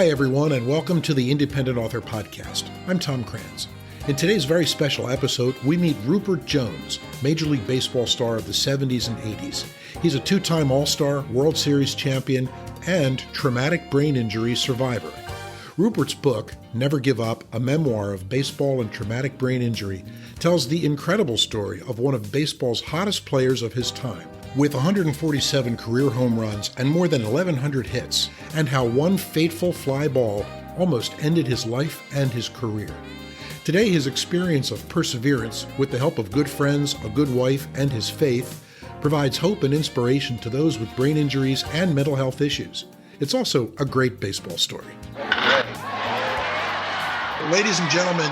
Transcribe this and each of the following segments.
Hi, everyone, and welcome to the Independent Author Podcast. I'm Tom Kranz. In today's very special episode, we meet Rupert Jones, Major League Baseball star of the 70s and 80s. He's a two-time All-Star, World Series champion, and traumatic brain injury survivor. Rupert's book, Never Give Up, a memoir of baseball and traumatic brain injury, tells the incredible story of one of baseball's hottest players of his time, with 147 career home runs and more than 1,100 hits, and how one fateful fly ball almost ended his life and his career. Today, his experience of perseverance, with the help of good friends, a good wife, and his faith, provides hope and inspiration to those with brain injuries and mental health issues. It's also a great baseball story. Ladies and gentlemen,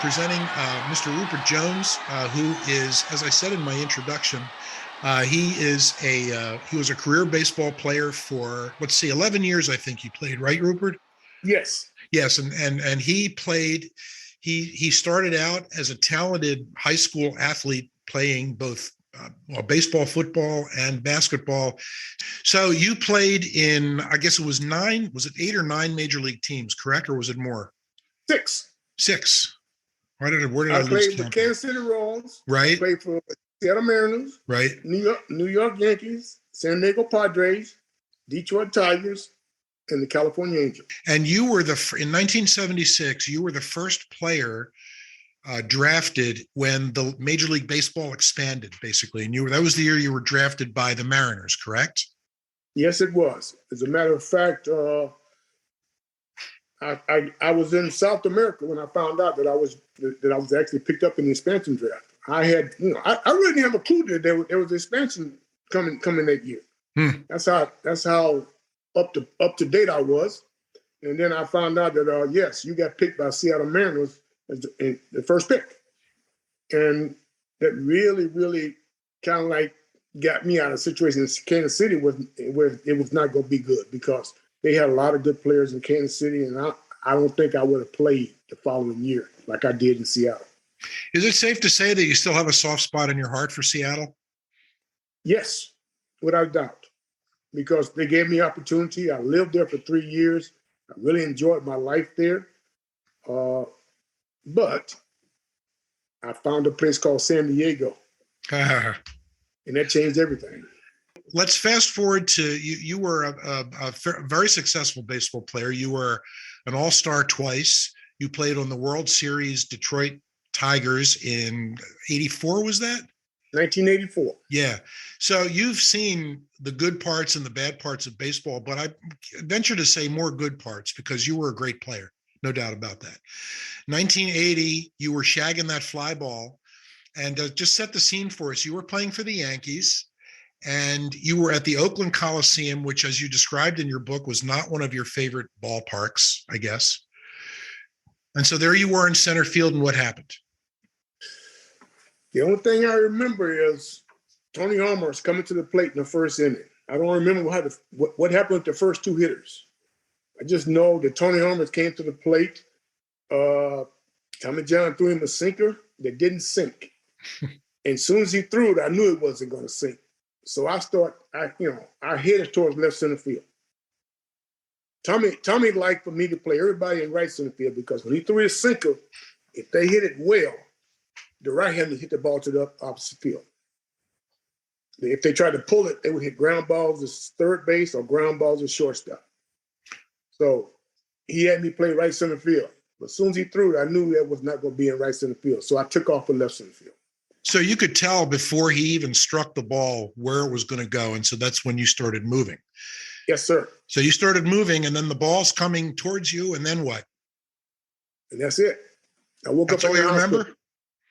presenting Mr. Rupert Jones, who is, as I said in my introduction, he was a career baseball player for, 11 years, I think you played, right, Rupert? Yes. Yes, and he played, he started out as a talented high school athlete playing both baseball, football, and basketball. So you played in, I guess it was 8 or 9 major league teams, correct? Or was it more? 6. 6. Where did I I lose played count? for Kansas City Royals. Right. I played for Seattle Mariners. Right. New York Yankees, San Diego Padres, Detroit Tigers, and the California Angels. And you were in 1976, you were the first player drafted when the Major League Baseball expanded, basically. And that was the year you were drafted by the Mariners, correct? Yes, it was. As a matter of fact, I was in South America when I found out that I was actually picked up in the expansion draft. I had, I really didn't have a clue that there was expansion coming that year. That's how up to date I was. And then I found out that yes, you got picked by Seattle Mariners as the first pick, and that really, really kind of like got me out of a situation in Kansas City where it was not going to be good, because they had a lot of good players in Kansas City, and I don't think I would have played the following year like I did in Seattle. Is it safe to say that you still have a soft spot in your heart for Seattle? Yes, without a doubt, because they gave me opportunity. I lived there for 3 years. I really enjoyed my life there. But I found a place called San Diego, and that changed everything. Let's fast forward to you. You were a very successful baseball player. You were an all-star twice. You played on the World Series Detroit Tigers in 84, was that? 1984. Yeah. So you've seen the good parts and the bad parts of baseball, but I venture to say more good parts, because you were a great player. No doubt about that. 1980, you were shagging that fly ball. And just set the scene for us. You were playing for the Yankees, and you were at the Oakland Coliseum, which, as you described in your book, was not one of your favorite ballparks, I guess. And so there you were in center field, and what happened? The only thing I remember is Tony Almers coming to the plate in the first inning. I don't remember what happened with the first 2 hitters. I just know that Tony Almers came to the plate. Tommy John threw him a sinker that didn't sink. And as soon as he threw it, I knew it wasn't going to sink. So I headed towards left center field. Tommy liked for me to play everybody in right center field, because when he threw his sinker, if they hit it well, the right-hander hit the ball to the opposite field. If they tried to pull it, they would hit ground balls at third base or ground balls at shortstop. So he had me play right center field. But as soon as he threw it, I knew that was not going to be in right center field. So I took off for left center field. So you could tell before he even struck the ball where it was going to go. And so that's when you started moving. Yes, sir. So you started moving, and then the ball's coming towards you, and then what? And that's it. I woke up in the hospital.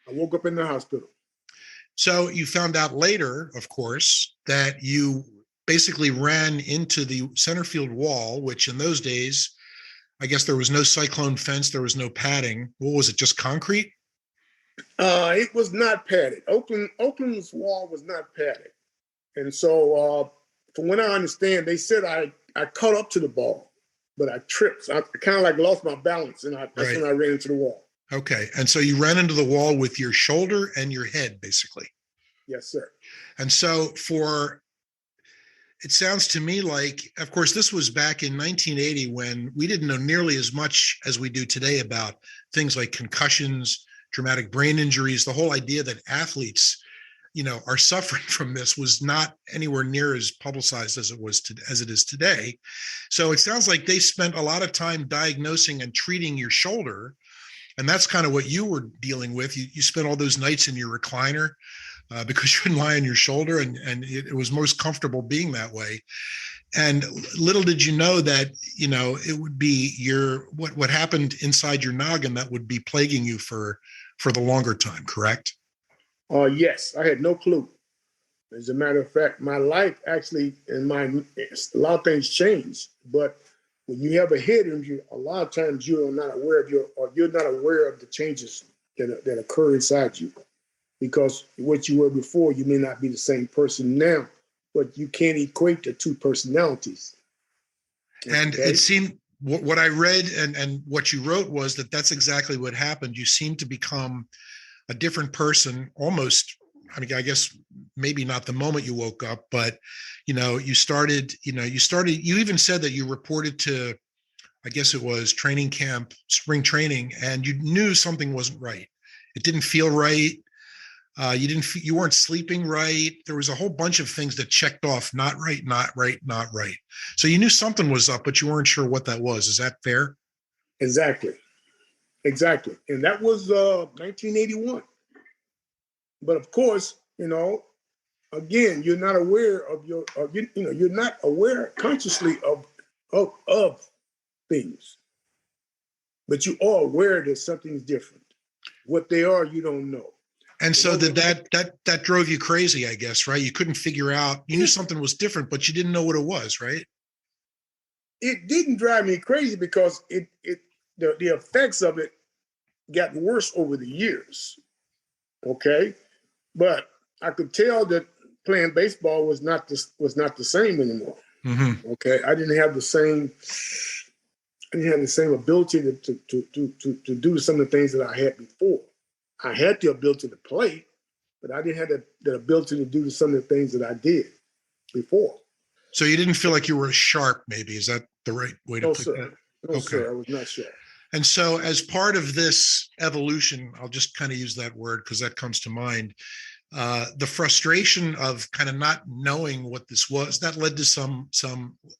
I woke up in the hospital. So you found out later, of course, that you basically ran into the center field wall, which in those days, I guess there was no cyclone fence, there was no padding. What was it, just concrete? It was not padded. Oakland's wall was not padded. And so from what I understand, they said I caught up to the ball, but I tripped. So I kind of like lost my balance, and that's when I ran into the wall. Okay. And so you ran into the wall with your shoulder and your head, basically. Yes, sir. And so it sounds to me like, of course, this was back in 1980 when we didn't know nearly as much as we do today about things like concussions, traumatic brain injuries. The whole idea that athletes, are suffering from this was not anywhere near as publicized as as it is today. So it sounds like they spent a lot of time diagnosing and treating your shoulder, and that's kind of what you were dealing with. You spent all those nights in your recliner because you couldn't lie on your shoulder, and it was most comfortable being that way. And little did you know that, it would be what happened inside your noggin that would be plaguing you for the longer time, correct? Yes, I had no clue. As a matter of fact, my life actually, a lot of things changed. But when you have a head injury, a lot of times you're not aware of the changes that occur inside you. Because what you were before, you may not be the same person now, but you can't equate the two personalities. And okay? It seemed, what I read and what you wrote was that's exactly what happened. You seemed to become a different person almost. I mean, I guess maybe not the moment you woke up, but, you even said that you reported to, I guess it was training camp, spring training, and you knew something wasn't right. It didn't feel right. You weren't sleeping right. There was a whole bunch of things that checked off, not right, not right, not right. So you knew something was up, but you weren't sure what that was. Is that fair? Exactly. And that was 1981. But of course, again, you're not aware you're not aware consciously of things, but you are aware that something's different. What they are, you don't know. And so that drove you crazy, I guess, right? You couldn't figure out, you knew something was different, but you didn't know what it was, right? It didn't drive me crazy because the effects of it got worse over the years. Okay. But I could tell that playing baseball was not the same anymore. Mm-hmm. Okay. I didn't have the same ability to do some of the things that I had before. I had the ability to play, but I didn't have the ability to do some of the things that I did before. So you didn't feel like you were sharp, maybe. Is that the right way to put that? No, okay. Sir, I was not sharp. And so as part of this evolution, I'll just kind of use that word because that comes to mind, the frustration of kind of not knowing what this was, that led to some,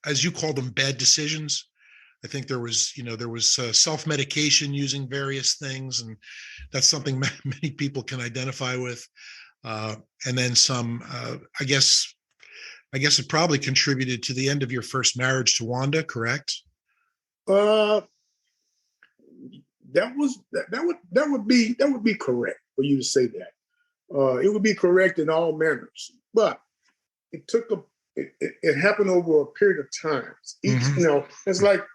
as you call them, bad decisions. I think there was self-medication using various things, and that's something many people can identify with. And then some, I guess it probably contributed to the end of your first marriage to Wanda, correct? That would be correct for you to say that. It would be correct in all manners, but it happened over a period of time. It's like,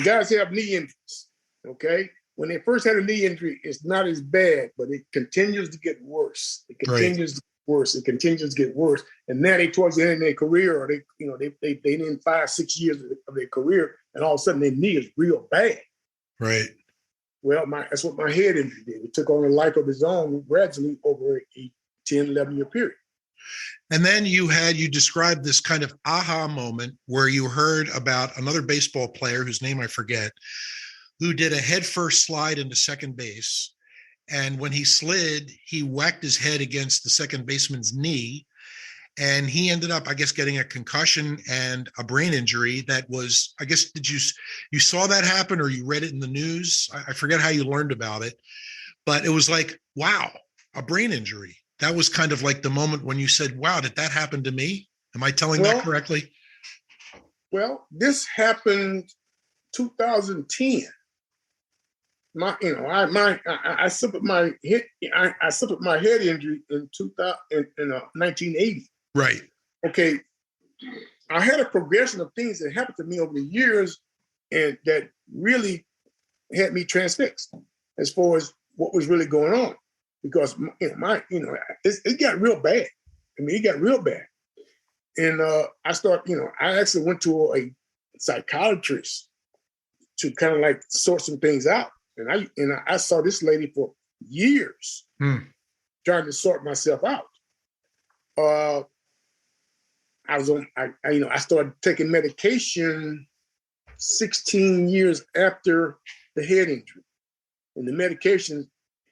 guys have knee injuries. Okay, when they first had a knee injury, it's not as bad, but it continues to get worse. It continues to get worse. It continues to get worse, and now they towards the end of their career, or they in 5-6 years of their career, and all of a sudden their knee is real bad. Right. Well, that's what my head injury did. It took on a life of its own gradually over a 10, 11-year period. And then you described this kind of aha moment where you heard about another baseball player whose name I forget, who did a headfirst slide into second base. And when he slid, he whacked his head against the second baseman's knee. And he ended up, I guess, getting a concussion and a brain injury that was, I guess, you saw that happen or you read it in the news? I forget how you learned about it, but it was like, wow, a brain injury. That was kind of like the moment when you said, wow, did that happen to me? Am I telling that correctly? Well, this happened 2010. I suffered my head injury in 1980. Right. Okay. I had a progression of things that happened to me over the years, and that really had me transfixed as far as what was really going on, because it got real bad. I mean, it got real bad, and I actually went to a psychiatrist to kind of like sort some things out. And I saw this lady for years trying to sort myself out. I started taking medication 16 years after the head injury, and the medication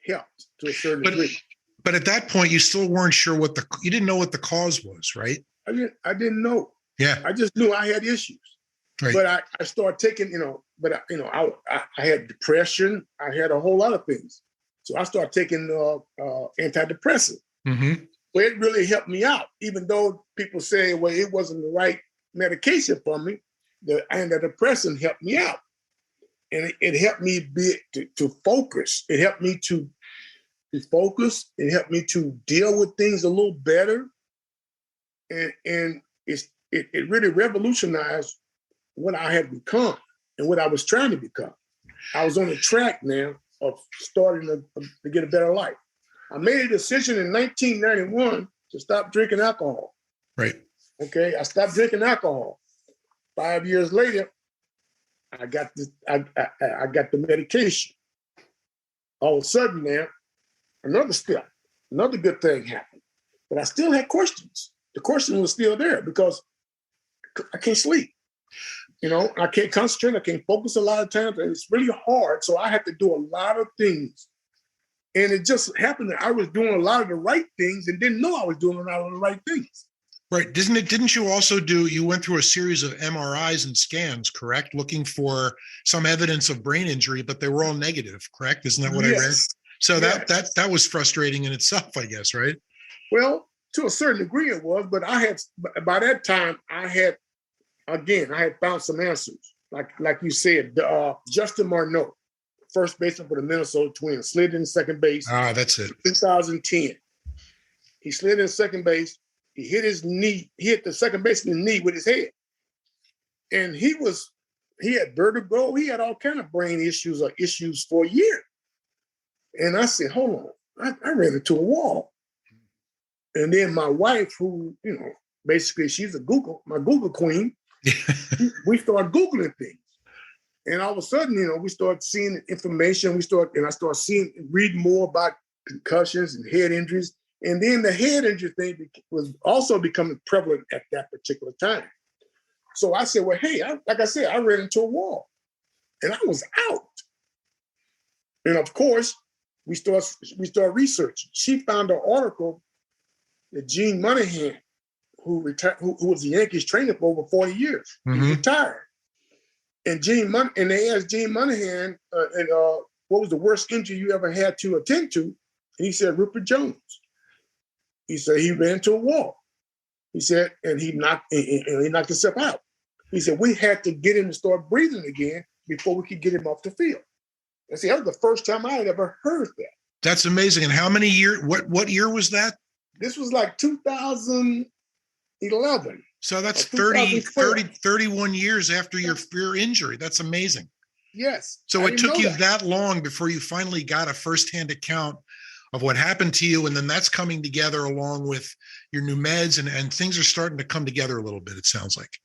helped to a certain degree. But at that point, you still weren't sure you didn't know what the cause was, right? I didn't know. Yeah. I just knew I had issues. Right. But I started taking, I had depression. I had a whole lot of things. So I started taking antidepressant. Mm-hmm. But it really helped me out, even though people say, well, it wasn't the right medication for me. The antidepressant helped me out. And it helped me to focus. It helped me to focus. It helped me to deal with things a little better. And it really revolutionized what I had become and what I was trying to become. I was on the track now of starting to get a better life. I made a decision in 1991 to stop drinking alcohol. Right. Okay. I stopped drinking alcohol. 5 years later, I got the medication. All of a sudden now, another good thing happened. But I still had questions. The question was still there because I can't sleep. I can't concentrate. I can't focus a lot of times. And it's really hard. So I had to do a lot of things. And it just happened that I was doing a lot of the right things and didn't know I was doing a lot of the right things. Right. Didn't you also you went through a series of MRIs and scans, correct? Looking for some evidence of brain injury, but they were all negative, correct? Isn't that what I read? So that was frustrating in itself, I guess, right? Well, to a certain degree it was, but by that time, I had found some answers. Like you said, Justin Marneau, first baseman for the Minnesota Twins, slid in second base. That's it. 2010. He slid in second base. He hit his knee. He hit the second baseman's knee with his head. And he had vertigo. He had all kind of brain issues for a year. And I said, hold on. I ran into a wall. And then my wife, who, basically she's my Google queen, we started Googling things. And all of a sudden, we started seeing information. I started reading more about concussions and head injuries. And then the head injury thing was also becoming prevalent at that particular time. So I said, well, hey, like I said, I ran into a wall and I was out. And of course, we started researching. She found an article that Gene Monahan, who was the Yankees trainer for over 40 years, he retired. And they asked Gene Monahan, what was the worst injury you ever had to attend to? And he said, Rupert Jones. He said he ran into a wall. He said, and he knocked himself out. He said, we had to get him to start breathing again before we could get him off the field. And see, that was the first time I had ever heard that. That's amazing. And how many years, what year was that? This was like 2011. So that's 31 years after your injury. That's amazing. Yes. So it took you that long before you finally got a firsthand account of what happened to you. And then that's coming together along with your new meds and things are starting to come together a little bit, it sounds like.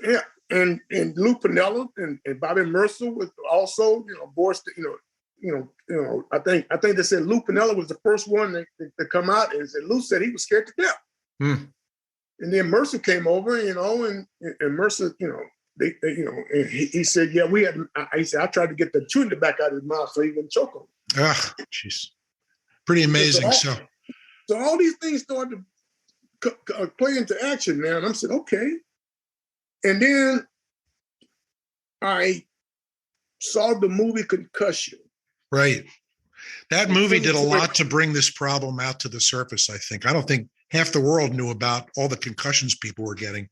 Yeah. And Lou Piniella and Bobby Mercer was also, I think they said Lou Piniella was the first one to come out and said Lou said he was scared to death. And then Mercer came over, and Mercer, and he said, yeah, he said, I tried to get the chewing back out of his mouth so he wouldn't choke on. Ah, jeez. Pretty amazing. So all these things started to play into action now. And I'm saying, okay. And then I saw the movie Concussion. Right. That movie did a lot to bring this problem out to the surface, I think. I don't think half the world knew about all the concussions people were getting.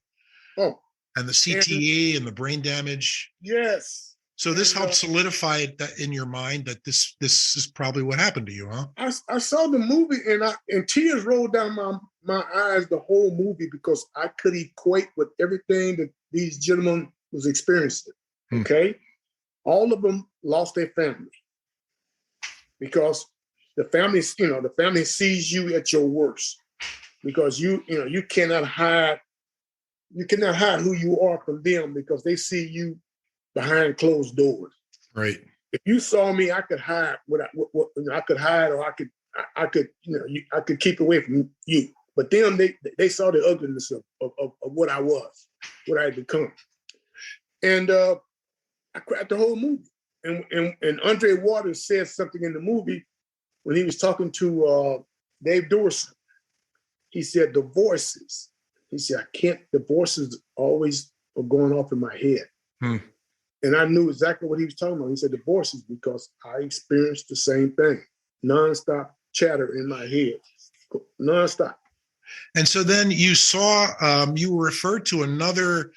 Oh. And the CTE and the brain damage. Yes. So this helped solidify that in your mind that this is probably what happened to you, huh? I saw the movie and tears rolled down my eyes the whole movie because I could equate with everything that these gentlemen was experiencing. Okay. All of them lost their family because the family sees you at your worst because you cannot hide who you are from them because they see you behind closed doors. Right. If you saw me, I could hide I could hide, or I could keep away from you. But them, they saw the ugliness of what I was, what I had become. And I cried the whole movie. And Andre Waters said something in the movie when he was talking to Dave Dorson. He said, the voices. He said, the voices always are going off in my head. And I knew exactly what he was talking about. He said, the voices, because I experienced the same thing. Nonstop chatter in my head. Nonstop. And so then you saw, you were referred to another,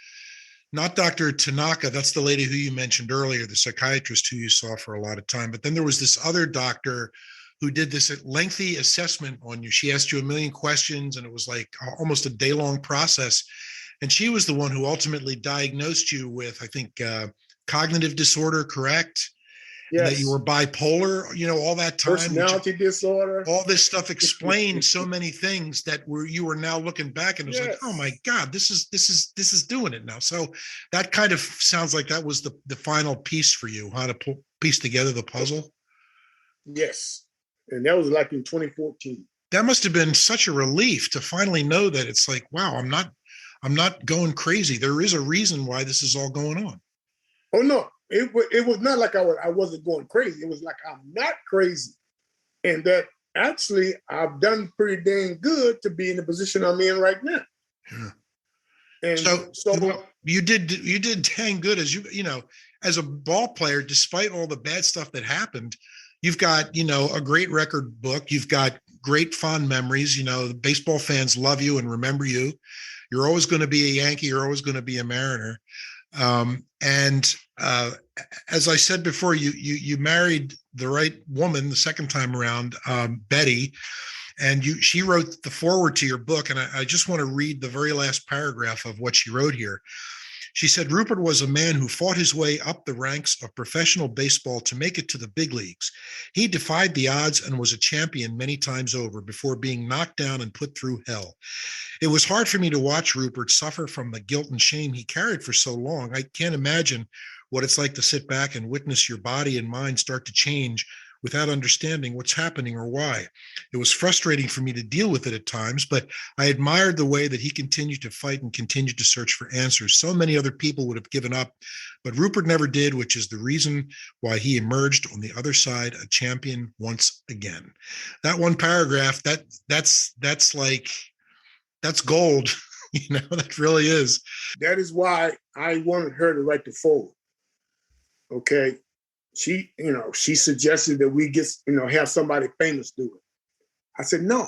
not Dr. Tanaka, that's the lady who you mentioned earlier, the psychiatrist who you saw for a lot of time. But then there was this other doctor who did this lengthy assessment on you. She asked you a million questions, and it was like almost a day-long process. And she was the one who ultimately diagnosed you with, I think, cognitive disorder, correct? Yes. And that you were bipolar, all that time. Personality disorder. All this stuff explained so many things that you were now looking back and it was like, oh my God, this is doing it now. So that kind of sounds like that was the final piece for you, how to piece together the puzzle. Yes. And that was like in 2014. That must have been such a relief to finally know that it's like, wow, I'm not going crazy. There is a reason why this is all going on. Oh no. It was not like I wasn't going crazy. It was like I'm not crazy. And that actually I've done pretty dang good to be in the position I'm in right now. Yeah. And so you did dang good as a ball player, despite all the bad stuff that happened. You've got, a great record book. You've got great fond memories. The baseball fans love you and remember you. You're always going to be a Yankee. You're always going to be a Mariner. As I said before, you married the right woman the second time around, Betty, and she wrote the foreword to your book. And I just want to read the very last paragraph of what she wrote here. She said, Rupert was a man who fought his way up the ranks of professional baseball to make it to the big leagues. He defied the odds and was a champion many times over before being knocked down and put through hell. It was hard for me to watch Rupert suffer from the guilt and shame he carried for so long. I can't imagine what it's like to sit back and witness your body and mind start to change without understanding what's happening or why. It was frustrating for me to deal with it at times, but I admired the way that he continued to fight and continued to search for answers. So many other people would have given up, but Rupert never did, which is the reason why he emerged on the other side a champion once again. That one paragraph, that's gold. That really is. That is why I wanted her to write the foreword. Okay. She suggested that we get, have somebody famous do it. I said, no,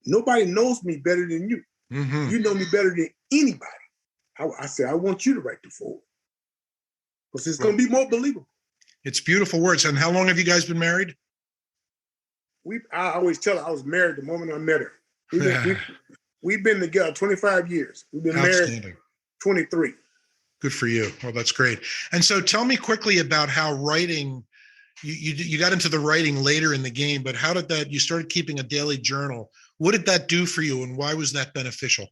nobody knows me better than you. Mm-hmm. You know me better than anybody. I said, I want you to write the foreword because it's going to be more believable. It's beautiful words. And how long have you guys been married? I always tell her I was married the moment I met her. We've been together 25 years. We've been married 23. Good for you. Well, that's great. And so tell me quickly about how writing, you got into the writing later in the game, but how did you started keeping a daily journal. What did that do for you and why was that beneficial?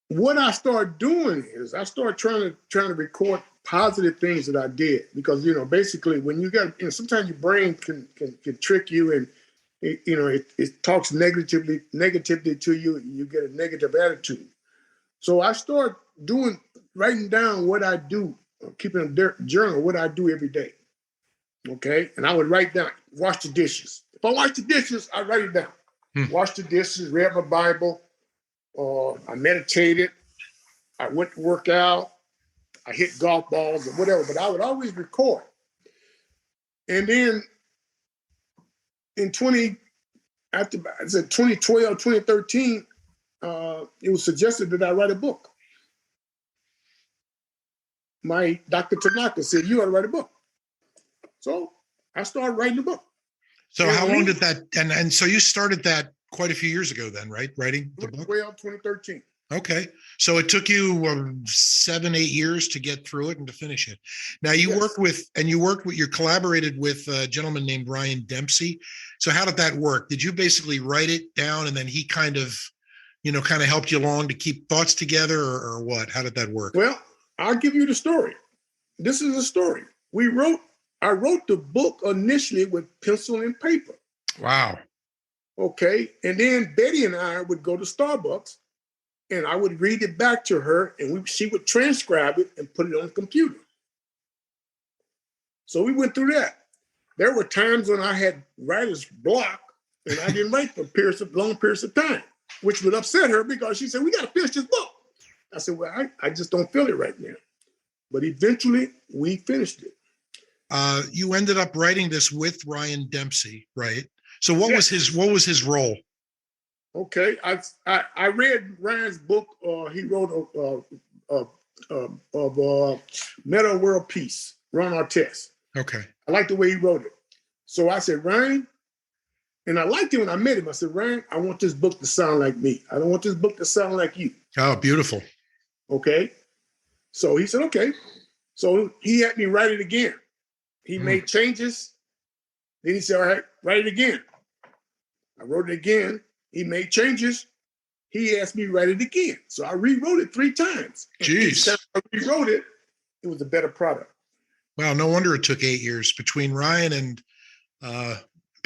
What I started doing is I started trying to record positive things that I did because, basically when you got, sometimes your brain can trick you and, it talks negatively to you and you get a negative attitude. So I started writing down what I do, keeping a journal, what I do every day. Okay. And I would write down, wash the dishes. If I wash the dishes, I write it down. Wash the dishes, read my Bible, I meditated, I went to work out, I hit golf balls or whatever, but I would always record. And then in 2012, 2013, it was suggested that I write a book. My Dr. Tanaka said, you ought to write a book. So I started writing the book. So how long did that, and so you started that quite a few years ago then, right? Writing the book? 2013. Okay. So it took you 7-8 years to get through it and to finish it. Now you you collaborated with a gentleman named Ryan Dempsey. So how did that work? Did you basically write it down and then he kind of helped you along to keep thoughts together or what? How did that work? Well, I'll give you the story. This is a story. I wrote the book initially with pencil and paper. Wow. Okay. And then Betty and I would go to Starbucks and I would read it back to her and she would transcribe it and put it on the computer. So we went through that. There were times when I had writer's block and I didn't write for long periods of time, which would upset her because she said, we got to finish this book. I said, well, I just don't feel it right now. But eventually we finished it. You ended up writing this with Ryan Dempsey, right? So what was his role? Okay, I read Ryan's book. He wrote of Meta World Peace, Ron Artest. Okay. I liked the way he wrote it. So I said, Ryan, and I liked him when I met him. I said, Ryan, I want this book to sound like me. I don't want this book to sound like you. Oh, beautiful. Okay. So he said, okay. So he had me write it again. He made changes. Then he said, all right, write it again. I wrote it again. He made changes. He asked me to write it again. So I rewrote it 3 times. Jeez. Each time I rewrote it, it was a better product. Wow, no wonder it took 8 years between Ryan and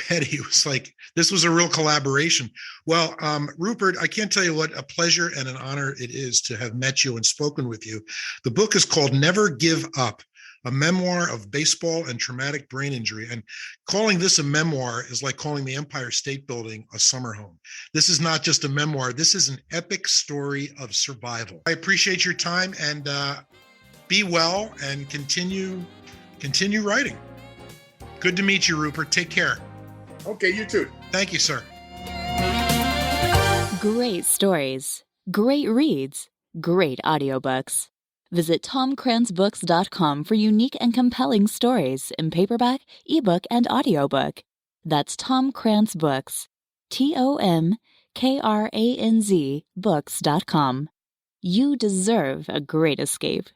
Betty. It was like, this was a real collaboration. Well, Rupert, I can't tell you what a pleasure and an honor it is to have met you and spoken with you. The book is called Never Give Up, a memoir of baseball and traumatic brain injury. And calling this a memoir is like calling the Empire State Building a summer home. This is not just a memoir. This is an epic story of survival. I appreciate your time, and be well and continue writing. Good to meet you, Rupert. Take care. Okay, you too. Thank you, sir. Great stories, great reads, great audiobooks. Visit TomCransBooks.com for unique and compelling stories in paperback, ebook, and audiobook. That's Tom Krantz Books. TomKranz Books.com. You deserve a great escape.